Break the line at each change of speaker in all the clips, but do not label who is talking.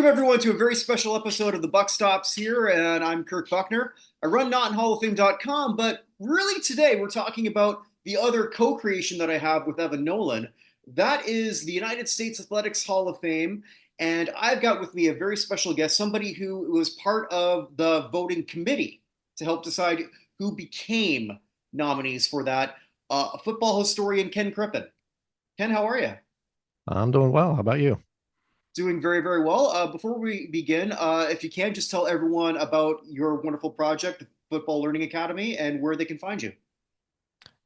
Welcome everyone to a very special episode of the Buck Stops here, and I'm Kirk Buckner. I run NotInHallOfFame.com, but really today we're talking about the other co-creation that I have with Evan Nolan. That is the United States Athletics Hall of Fame, and I've got with me a very special guest, somebody who was part of the voting committee to help decide who became nominees for that. A football historian, Ken Crippen. Ken, how are you?
I'm doing well. How about you?
Doing very, very well. Before we begin, if you can, just tell everyone about your wonderful project, the Football Learning Academy, and where they can find you.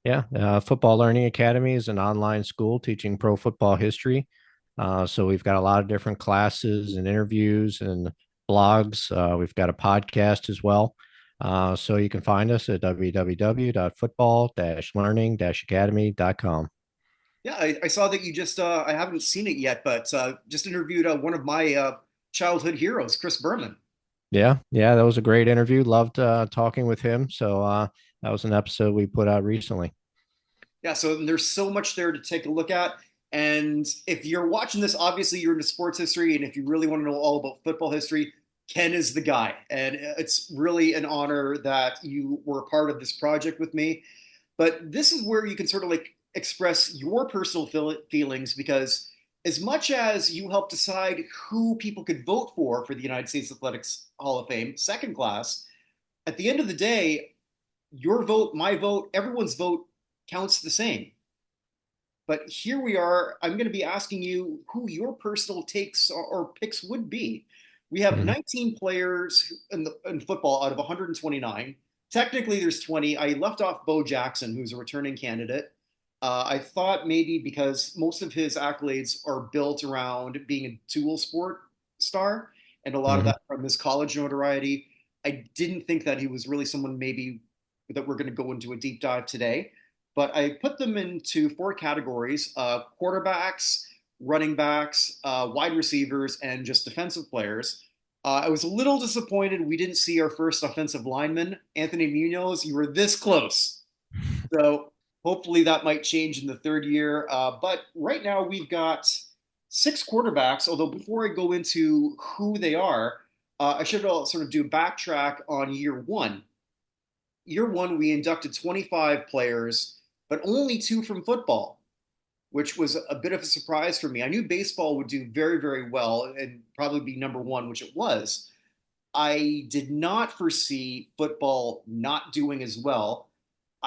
Yeah, Football Learning Academy is an online school teaching pro football history. So we've got a lot of different classes and interviews and blogs. We've got a podcast as well. So you can find us at www.football-learning-academy.com.
Yeah, I saw that you just, I haven't seen it yet, but just interviewed one of my childhood heroes, Chris Berman.
Yeah, that was a great interview. Loved talking with him. So that was an episode we put out recently.
Yeah, so there's so much there to take a look at. And if you're watching this, obviously you're into sports history. And if you really want to know all about football history, Ken is the guy. And it's really an honor that you were a part of this project with me. But this is where you can sort of like express your personal feelings because as much as you help decide who people could vote for the United States Athletics Hall of Fame, second class, at the end of the day, your vote, my vote, everyone's vote counts the same. But here we are. I'm going to be asking you who your personal takes or picks would be. We have
Mhm.
19 players in football out of 129. Technically, there's 20. I left off Bo Jackson, who's a returning candidate. I thought maybe because most of his accolades are built around being a dual sport star, and a lot of
Mhm.
that from his college notoriety. I didn't think that he was really someone maybe that we're going to go into a deep dive today. But I put them into four categories: quarterbacks, running backs, wide receivers, and just defensive players. I was a little disappointed we didn't see our first offensive lineman, Anthony Munoz. You were this close. So hopefully that might change in the third year. But right now we've got six quarterbacks. Although before I go into who they are, I should sort of do a backtrack on year one. Year one, we inducted 25 players, but only two from football, which was a bit of a surprise for me. I knew baseball would do very, very well and probably be number one, which it was. I did not foresee football not doing as well.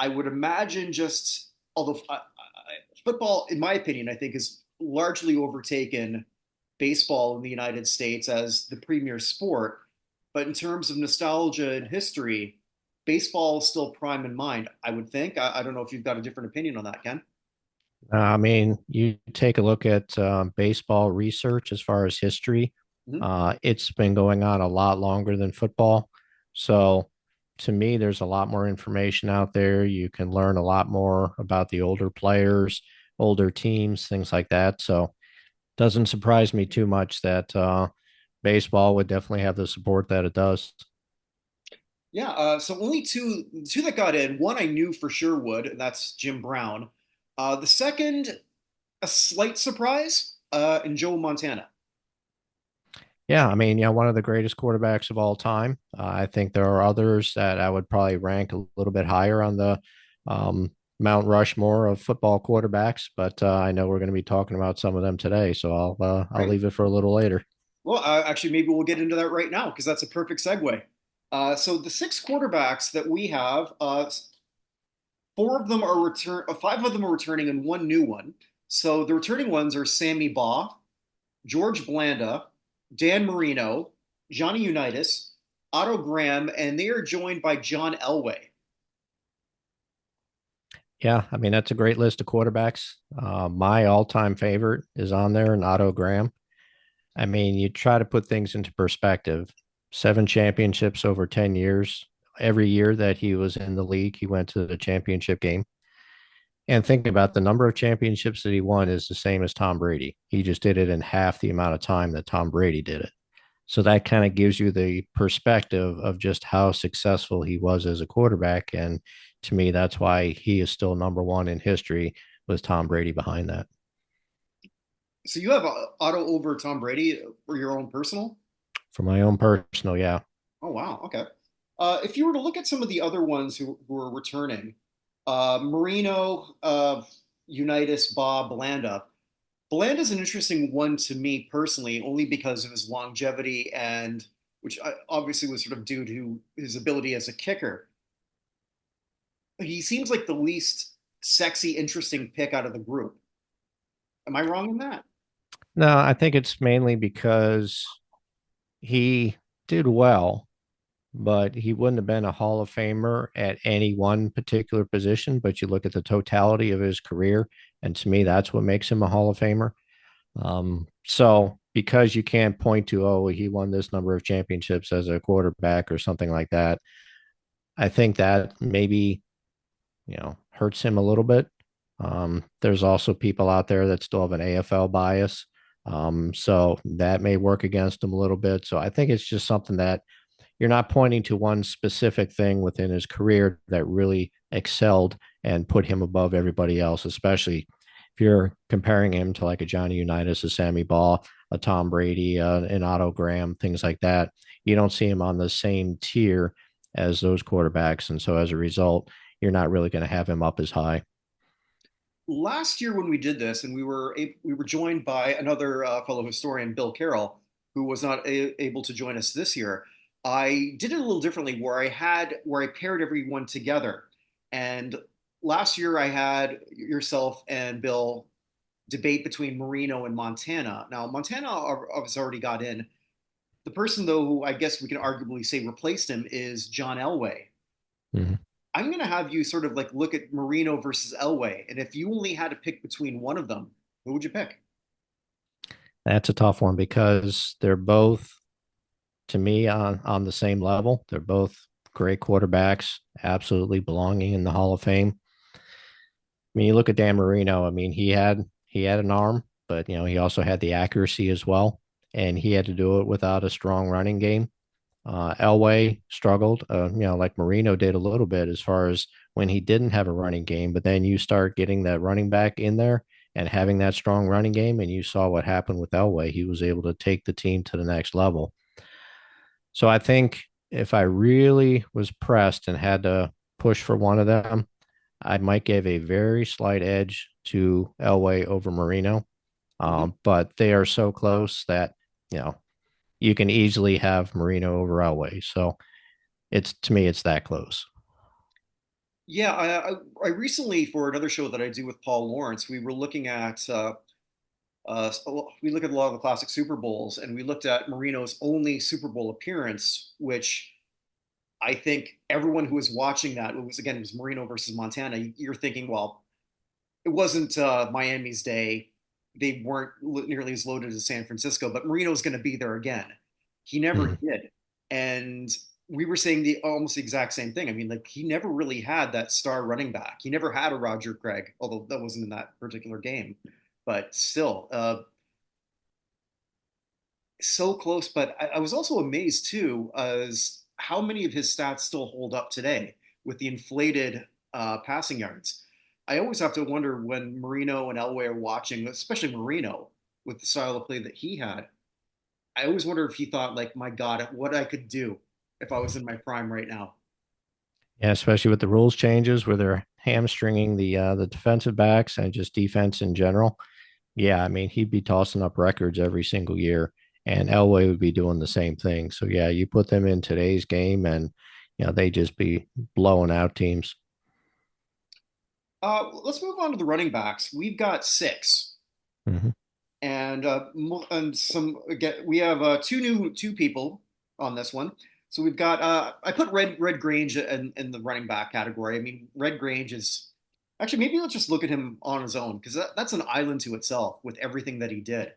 I would imagine just, although football, in my opinion, I think is largely overtaken baseball in the United States as the premier sport. But in terms of nostalgia and history, baseball is still prime in mind, I would think. I don't know if you've got a different opinion on that, Ken.
I mean, you take a look at baseball research as far as history.
Mm-hmm.
It's been going on a lot longer than football. So, to me, there's a lot more information out there. You can learn a lot more about the older players, older teams, things like that. So, doesn't surprise me too much that baseball would definitely have the support that it does.
Yeah, so only two that got in. One I knew for sure would, and that's Jim Brown. The second, a slight surprise, in Joe Montana.
Yeah, I mean, one of the greatest quarterbacks of all time. I think there are others that I would probably rank a little bit higher on the um, Mount Rushmore of football quarterbacks, but I know we're going to be talking about some of them today, so I'll
Right.
leave it for a little later.
Well, actually, maybe we'll get into that right now because that's a perfect segue. So the six quarterbacks that we have, four of them are five of them are returning, and one new one. So the returning ones are Sammy Baugh, George Blanda, Dan Marino, Johnny Unitas, Otto Graham, and they are joined by John Elway.
Yeah, I mean, that's a great list of quarterbacks. My all-time favorite is on there, and Otto Graham. I mean, you try to put things into perspective. Seven championships over 10 years. Every year that he was in the league, he went to the championship game. And think about the number of championships that he won is the same as Tom Brady. He just did it in half the amount of time that Tom Brady did it. So that kind of gives you the perspective of just how successful he was as a quarterback. And to me, that's why he is still number one in history with Tom Brady behind that.
So you have Otto over Tom Brady for your own personal?
For my own personal, yeah.
Oh wow, okay. If you were to look at some of the other ones who are returning, Marino, Unitas, Bob, Blanda. Blanda's an interesting one to me personally, only because of his longevity and which obviously was sort of due to his ability as a kicker. He seems like the least sexy, interesting pick out of the group. Am I wrong in that?
No, I think it's mainly because he did well, but he wouldn't have been a Hall of Famer at any one particular position. But you look at the totality of his career, and to me, that's what makes him a Hall of Famer. So because you can't point to, oh, he won this number of championships as a quarterback or something like that, I think that maybe, hurts him a little bit. There's also people out there that still have an AFL bias. So that may work against him a little bit. So I think it's just something that you're not pointing to one specific thing within his career that really excelled and put him above everybody else, especially if you're comparing him to like a Johnny Unitas, a Sammy Ball, a Tom Brady, an Otto Graham, things like that. You don't see him on the same tier as those quarterbacks. And so as a result, you're not really going to have him up as high.
Last year when we did this, and we were joined by another fellow historian, Bill Carroll, who was not able to join us this year. I did it a little differently, where I paired everyone together. And last year I had yourself and Bill debate between Marino and Montana. Now Montana obviously already got in. The person though who I guess we can arguably say replaced him is John Elway.
Mhm.
I'm going to have you sort of like look at Marino versus Elway, and if you only had to pick between one of them, who would you pick?
That's a tough one because they're both, to me, on the same level. They're both great quarterbacks, absolutely belonging in the Hall of Fame. I mean, you look at Dan Marino. I mean, he had an arm, but he also had the accuracy as well, and he had to do it without a strong running game. Elway struggled, like Marino did a little bit as far as when he didn't have a running game, but then you start getting that running back in there and having that strong running game, and you saw what happened with Elway. He was able to take the team to the next level. So I think if I really was pressed and had to push for one of them, I might give a very slight edge to Elway over Marino.
Mm-hmm.
But they are so close that, you know, you can easily have Marino over Elway. So it's, to me, it's that close.
Yeah, I recently for another show that I do with Paul Lawrence, we were looking at we look at a lot of the classic Super Bowls, and we looked at Marino's only Super Bowl appearance, which I think everyone who was watching that it was Marino versus Montana. You're thinking, well, it wasn't Miami's day. They weren't nearly as loaded as San Francisco, but Marino's going to be there again. He never
Mhm.
did, and we were saying the almost the exact same thing. I mean, like he never really had that star running back. He never had a Roger Craig, although that wasn't in that particular game. But still, so close. But I was also amazed too, as how many of his stats still hold up today with the inflated passing yards. I always have to wonder when Marino and Elway are watching, especially Marino with the style of play that he had. I always wonder if he thought, like, my God, what I could do if I was in my prime right now.
Yeah, especially with the rules changes where they're hamstringing the defensive backs and just defense in general. Yeah, I mean, he'd be tossing up records every single year, and Elway would be doing the same thing. So yeah, you put them in today's game, and they just be blowing out teams.
Let's move on to the running backs. We've got six,
Mhm.
and some again. We have two people on this one. So we've got I put Red Grange in the running back category. I mean, Red Grange is actually maybe let's just look at him on his own because that's an island to itself with everything that he did.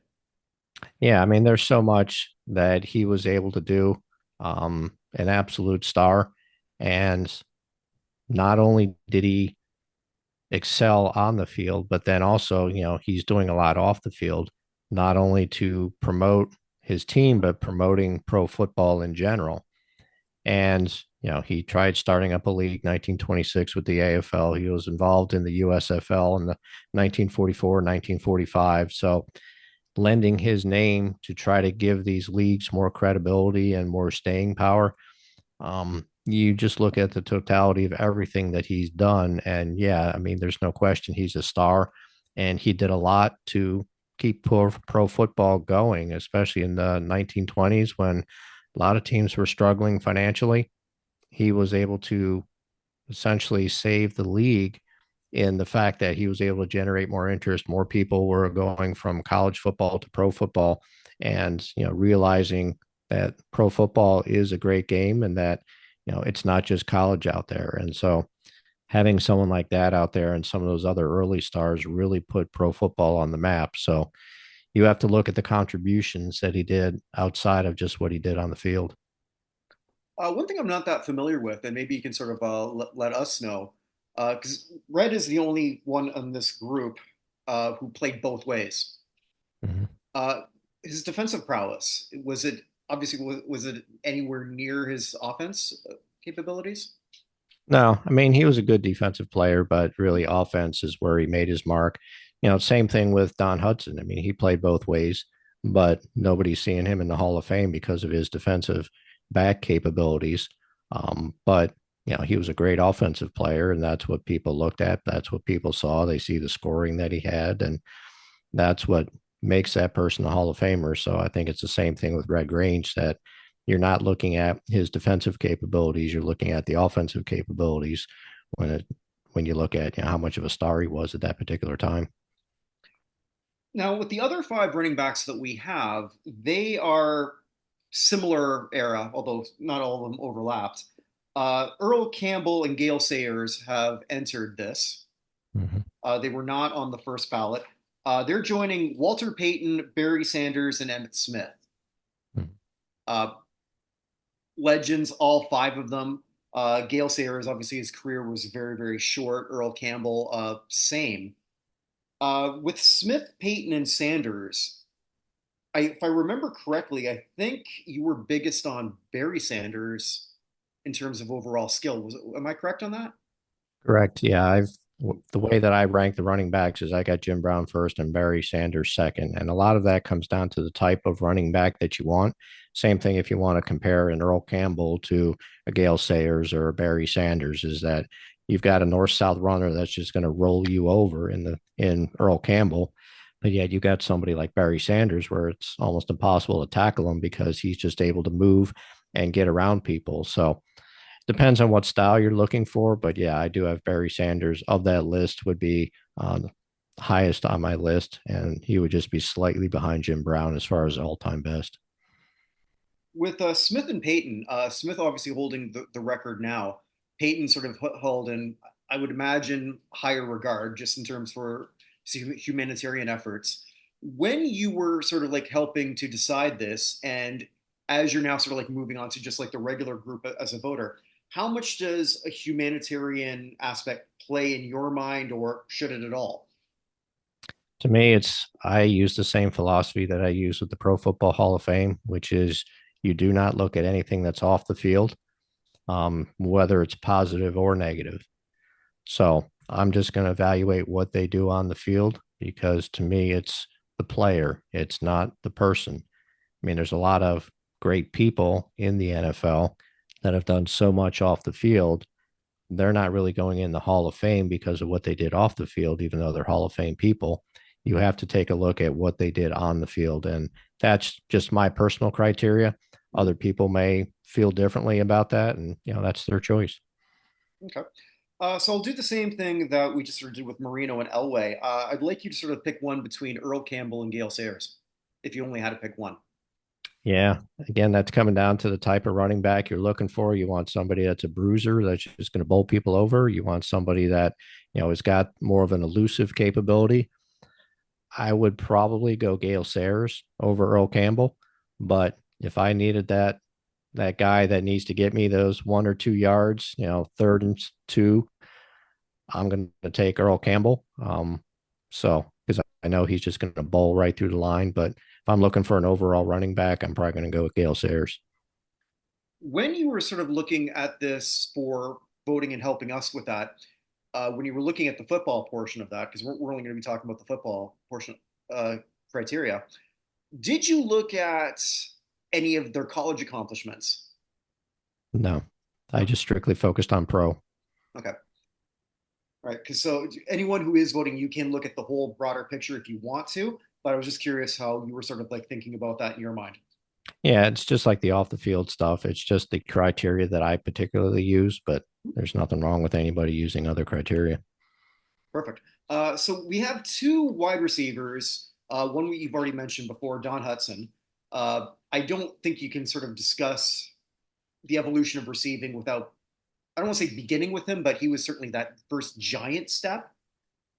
Yeah, I mean, there's so much that he was able to do. An absolute star, and not only did he excel on the field, but then also, he's doing a lot off the field, not only to promote his team, but promoting pro football in general. And, he tried starting up a league 1926 with the AFL. He was involved in the USFL in the 1944, 1945. So lending his name to try to give these leagues more credibility and more staying power. You just look at the totality of everything that he's done, and yeah, I mean, there's no question he's a star, and he did a lot to keep pro football going, especially in the 1920s when a lot of teams were struggling financially. He was able to essentially save the league in the fact that he was able to generate more interest. More people were going from college football to pro football, and realizing that pro football is a great game and that it's not just college out there. And so having someone like that out there and some of those other early stars really put pro football on the map. So you have to look at the contributions that he did outside of just what he did on the field.
One thing I'm not that familiar with, and maybe you can sort of let us know, because Red is the only one in this group who played both ways.
Mhm.
Uh, his defensive prowess, was it obviously was it anywhere near his offense capabilities?
No, I mean, he was a good defensive player, but really offense is where he made his mark. Same thing with Don Hudson. I mean, he played both ways, but nobody's seeing him in the Hall of Fame because of his defensive back capabilities. But he was a great offensive player, and that's what people looked at. That's what people saw. They see the scoring that he had, and that's what makes that person a Hall of Famer. So I think it's the same thing with Red Grange, that you're not looking at his defensive capabilities, you're looking at the offensive capabilities when you look at how much of a star he was at that particular time.
Now, with the other five running backs that we have, they are similar era, although not all of them overlapped. Earl Campbell and Gale Sayers have entered this.
Mm-hmm.
They were not on the first ballot. They're joining Walter Payton, Barry Sanders, and Emmett Smith. Uh, Legends, all five of them. Gale Sayers, obviously, his career was very, very short. Earl Campbell, same. With Smith, Payton, and Sanders, if I remember correctly, I think you were biggest on Barry Sanders in terms of overall skill. Am I correct on that?
Correct. Yeah, the way that I rank the running backs is I got Jim Brown first and Barry Sanders second, and a lot of that comes down to the type of running back that you want. Same thing if you want to compare an Earl Campbell to a Gale Sayers or a Barry Sanders, is that you've got a north-south runner that's just going to roll you over in Earl Campbell, but yet you got somebody like Barry Sanders where it's almost impossible to tackle him because he's just able to move and get around people. So depends on what style you're looking for, but yeah, I do have Barry Sanders of that list would be highest on my list, and he would just be slightly behind Jim Brown as far as all time best.
With Smith and Payton, Smith obviously holding the record now. Payton sort of held in, I would imagine, higher regard just in terms for humanitarian efforts. When you were sort of like helping to decide this, and as you're now sort of like moving on to just like the regular group as a voter, how much does a humanitarian aspect play in your mind, or should it at all?
To me, I use the same philosophy that I use with the Pro Football Hall of Fame, which is you do not look at anything that's off the field, whether it's positive or negative. So I'm just going to evaluate what they do on the field because to me, it's the player, it's not the person. I mean, there's a lot of great people in the NFL that have done so much off the field. They're not really going in the Hall of Fame because of what they did off the field, even though they're Hall of Fame people. You have to take a look at what they did on the field. And that's just my personal criteria. Other people may feel differently about that. And, that's their choice.
Okay. So I'll do the same thing that we just sort of did with Marino and Elway. I'd like you to sort of pick one between Earl Campbell and Gale Sayers, if you only had to pick one.
Yeah. Again, that's coming down to the type of running back you're looking for. You want somebody that's a bruiser that's just going to bowl people over. You want somebody that, has got more of an elusive capability. I would probably go Gale Sayers over Earl Campbell. But if I needed that guy that needs to get me those 1 or 2 yards, third and two, I'm going to take Earl Campbell. So because I know he's just going to bowl right through the line. But if I'm looking for an overall running back, I'm probably going to go with Gale Sayers.
When you were sort of looking at this for voting and helping us with that, when you were looking at the football portion of that, because we're only going to be talking about the football portion, uh, criteria. Did you look at any of their college accomplishments?
No, I
No.
just strictly focused on pro.
Okay. All right. Because so anyone who is voting, you can look at the whole broader picture if you want to. But I was just curious how you were sort of like thinking about that in your mind.
Yeah, it's just like the off the field stuff. It's just the criteria that I particularly use, but there's nothing wrong with anybody using other criteria.
Perfect. So we have two wide receivers. One you've already mentioned before, Don Hudson. I don't think you can sort of discuss the evolution of receiving without, I don't want to say beginning with him, but he was certainly that first giant step.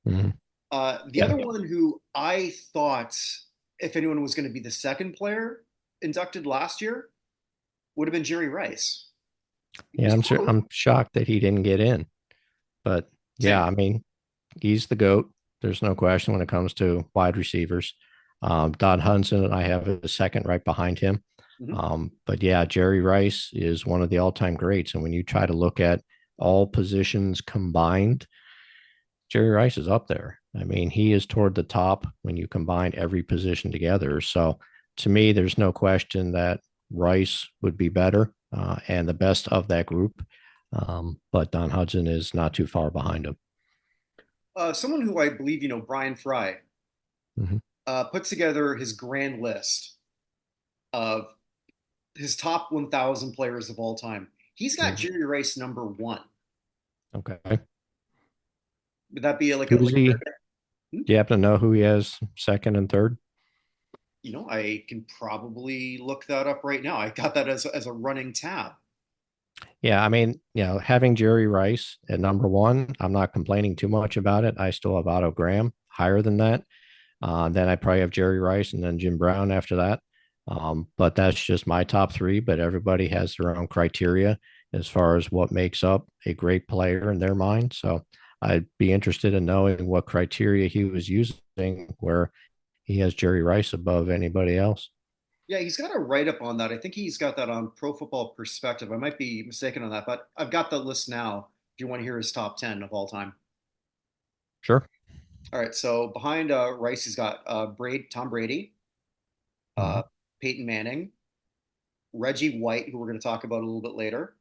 Mhm.
The
Yeah,
other one who I thought, if anyone was going to be the second player inducted last year, would have been Jerry Rice. He
yeah,
was
I'm sure.
close.
I'm shocked that he didn't get in, but yeah,
Same.
I mean, he's the goat. There's no question when it comes to wide receivers. Don Hudson, I have a second right behind him.
Mm-hmm.
But yeah, Jerry Rice is one of the all-time greats. And when you try to look at all positions combined, Jerry Rice is up there. I mean, he is toward the top when you combine every position together. So to me, there's no question that Rice would be better and the best of that group. But Don Hudson is not too far behind him.
Someone who I believe, Brian Fry,
Mhm.
put together his grand list of his top 1,000 players of all time. He's got
Mhm.
Jerry Rice number one.
Okay.
Would that be like a
Who is
like?
he?
Hmm?
Do you happen to know who he has second and third?
I can probably look that up right now. I got that as a running tab.
Yeah, I mean, having Jerry Rice at number one, I'm not complaining too much about it. I still have Otto Graham higher than that. Then I probably have Jerry Rice and then Jim Brown after that. But that's just my top three. But everybody has their own criteria as far as what makes up a great player in their mind. So I'd be interested in knowing what criteria he was using where he has Jerry Rice above anybody else.
Yeah, he's got a write up on that. I think he's got that on Pro Football Perspective. I might be mistaken on that, but I've got the list now. If you want to hear his top 10 of all time.
Sure.
All right, so behind Rice, he's got Tom Brady, uh,
Mhm.
Peyton Manning, Reggie White, who we're going to talk about a little bit later,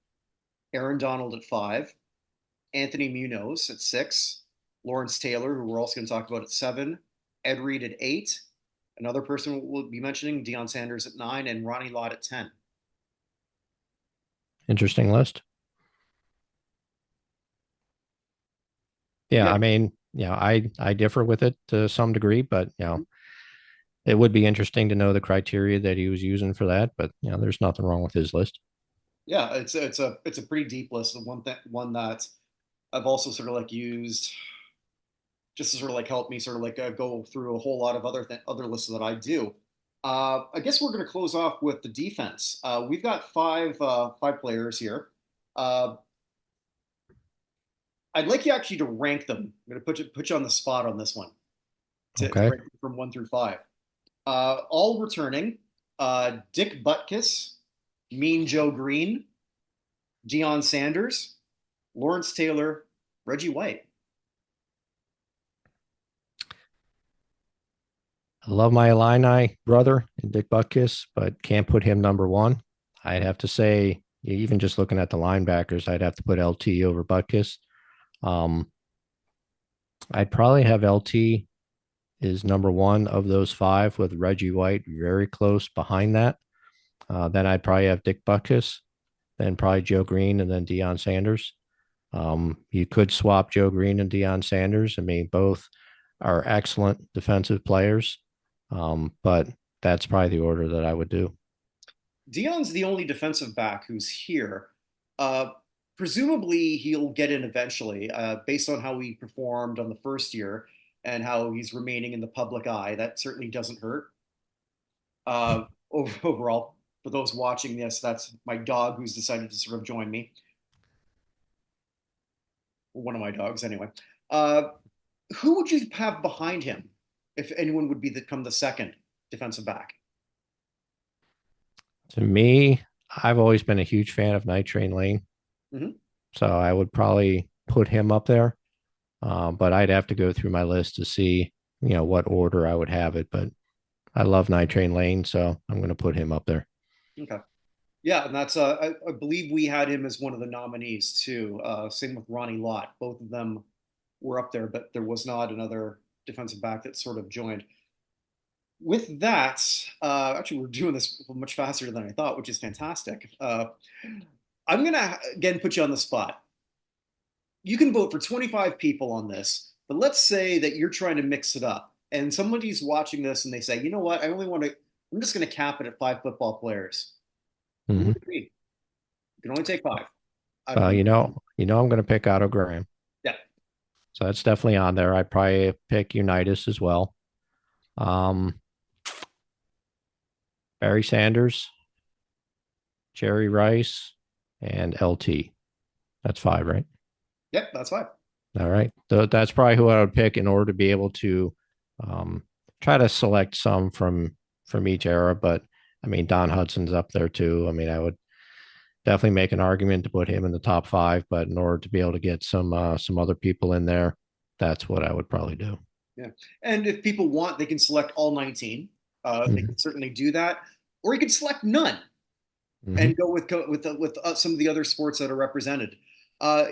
Aaron Donald at five, Anthony Munoz at six, Lawrence Taylor, who we're also going to talk about at seven, Ed Reed at eight, another person we'll be mentioning, Deion Sanders at nine, and Ronnie Lott at 10.
Interesting list. Yeah,
Yeah.
I mean, I differ with it to some degree, but it would be interesting to know the criteria that he was using for that. But there's nothing wrong with his list.
Yeah, it's a pretty deep list. The one that I've also sort of like used just to sort of like help me sort of like go through a whole lot of other lists that I do. I guess we're going to close off with the defense. We've got five players here. Uh, I'd like you actually to rank them. I'm going to put you on the spot on this one to
Okay.
rank them from one through five. All returning: Dick Butkus, Mean Joe Green, Deion Sanders, Lawrence Taylor, Reggie White.
I love my Illini brother, Dick Butkus, but can't put him number one. I'd have to say, even just looking at the linebackers, I'd have to put LT over Butkus. Um, I'd probably have LT is number one of those five, with Reggie White very close behind that. Then I'd probably have Dick Butkus, then probably Joe Green, and then Deion Sanders. You could swap Joe Green and Deion Sanders. I mean, both are excellent defensive players, but that's probably the order that I would do.
Deion's the only defensive back who's here. Uh, Presumably, he'll get in eventually, based on how he performed on the first year and how he's remaining in the public eye. That certainly doesn't hurt. Overall, for those watching this, that's my dog who's decided to sort of join me. One of my dogs, anyway. Uh, who would you have behind him if anyone would become the second defensive back?
To me, I've always been a huge fan of Night Train Lane,
Mm-hmm.
so I would probably put him up there. But I'd have to go through my list to see, what order I would have it. But I love Night Train Lane, so I'm going to put him up there.
Okay. Yeah, and that's I believe we had him as one of the nominees too. Same with Ronnie Lott. Both of them were up there, but there was not another defensive back that sort of joined. With that, actually, we're doing this much faster than I thought, which is fantastic. I'm gonna again put you on the spot. You can vote for 25 people on this, but let's say that you're trying to mix it up, and somebody's watching this and they say, you know what, I only want to. I'm just going to cap it at 5 football players. Who
Hmm.
would it be? You can only take five out of
Well,
the.
I'm going to pick Otto Graham.
Yeah.
So that's definitely on there. I'd probably pick Unitas as well. Um, Barry Sanders, Jerry Rice, and LT. That's five, right?
Yep, that's five.
All right. That's probably who I would pick in order to be able to um, try to select some from each era. But I mean, Don Hudson's up there too. I mean, I would definitely make an argument to put him in the top five, but in order to be able to get some other people in there, that's what I would probably do.
Yeah. And if people want, they can select all 19. They
Hmm.
can certainly do that, or you can select none
Hmm.
and go with some of the other sports that are represented. Uh,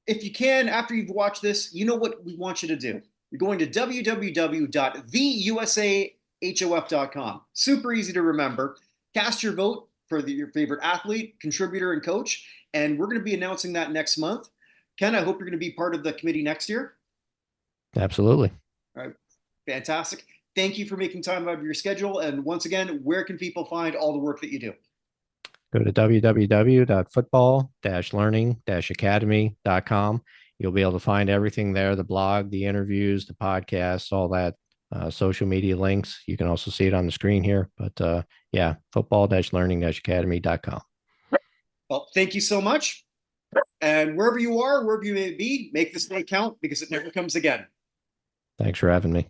if you can, after you've watched this, you know what we want you to do. You're going to www.theusahof.com. Super easy to remember. Cast your vote for your favorite athlete, contributor, and coach, and we're going to be announcing that next month. Ken, I hope you're going to be part of the committee next year.
Absolutely.
All right, fantastic. Thank you for making time out of your schedule. And once again, where can people find all the work that you do?
Go to www.football-learning-academy.com. You'll be able to find everything there, the blog, the interviews, the podcasts, all that, social media links. You can also see it on the screen here. But yeah, football-learning-academy.com.
Well, thank you so much. And wherever you are, wherever you may be, make this day count because it never comes again.
Thanks for having me.